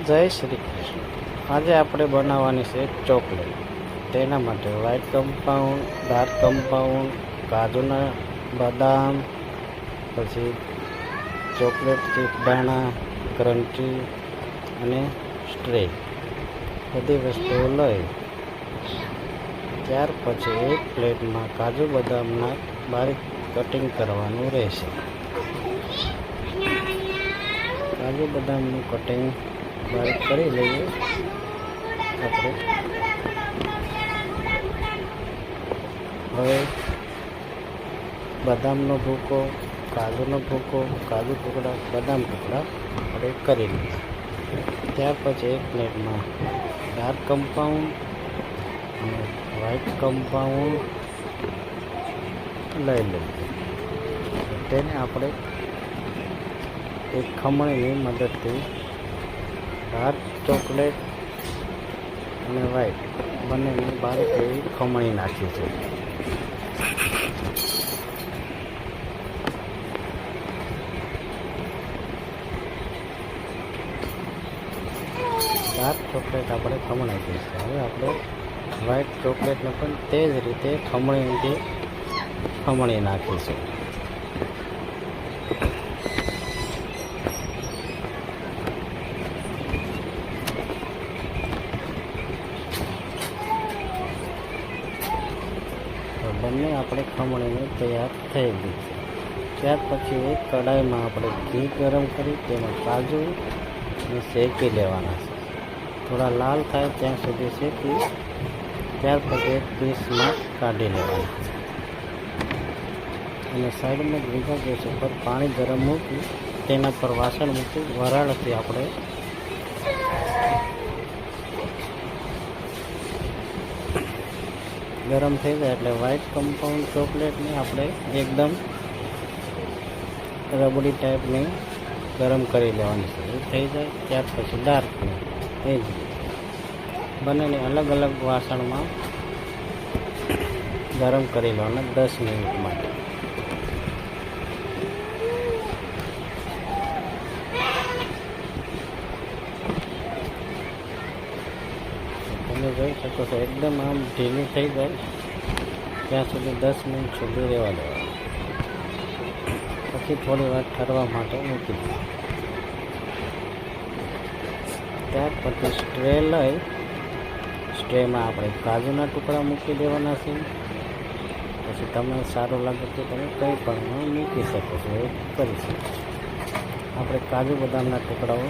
જય શ્રી કૃષ્ણ. આજે આપણે બનાવવાની છે ચોકલેટ. તેના માટે વ્હાઈટ કમ્પાઉન્ડ, ડાર્ક કમ્પાઉન્ડ, કાજુના બદામ, પછી ચોકલેટ ચીપ દાણા, ક્રન્ચી અને સ્ટ્રે બધી વસ્તુઓ લઈ ત્યાર પછી એક પ્લેટમાં કાજુ બદામના બારીક કટિંગ કરવાનું રહેશે. કાજુ બદામનું કટિંગ બારીક કરી લઈએ આપણે. હવે બદામનો ભૂકો, કાજુનો ભૂકો, કાજુ ટુકડા, બદામ ટુકડા આપણે કરી લઈએ. ત્યાર પછી એક પ્લેટમાં ડાર્ક કમ્પાઉન્ડ અને વ્હાઈટ કમ્પાઉન્ડ લઈ લઈએ. તેને આપણે એક ખમણીની મદદથી ડાર્ક ચોકલેટ અને વ્હાઈટ બંનેની બારીક એવી ખમણી નાખી છે. ડાર્ક ચોકલેટ આપણે ખમણાઈ દઈશું. હવે આપણે વ્હાઈટ ચોકલેટને પણ તે જ રીતે ખમણીથી ખમણી નાખીશું. બંને આપણે ખમણીને તૈયાર થઈ ગઈ છે. ત્યાર પછી એક કઢાઈમાં આપણે ઘી ગરમ કરી તેમાં કાજુ શેકી લેવાના છે. થોડા લાલ થાય ત્યાં સુધી શેકી ત્યાર પછી એક પીસમાં કાઢી લેવાના છે. અને સાઈડમાં બીજા ગેસ ઉપર પાણી ગરમ મૂકી તેના પર વાસણ મૂકી વરાળથી આપણે ગરમ થઈ જાય એટલે વ્હાઈટ કમ્પાઉન્ડ ચોકલેટને આપણે એકદમ રબડી ટાઈપની ગરમ કરી લેવાની છે. એ થઈ જાય ત્યાર પછી ડાર્કને એ જ બંનેને અલગ અલગ વાસણમાં ગરમ કરી લેવાના 10 મિનિટ માટે. તમે જોઈ શકો છો એકદમ આમ ઢીલું થઈ જાય ત્યાં સુધી 10 મિનિટ સુધી રહેવા દેવાનું. પછી થોડી વાર ઠરવા માટે મૂકી દઈએ. ત્યાર પછી સ્ટ્રે લઈ સ્ટ્રેમાં આપણે કાજુના ટુકડા મૂકી દેવાના છે. પછી તમને સારું લાગે તો તમે કંઈ પણ મૂકી શકો છો, એ કરી શકો છો. આપણે કાજુ બદામના ટુકડાઓ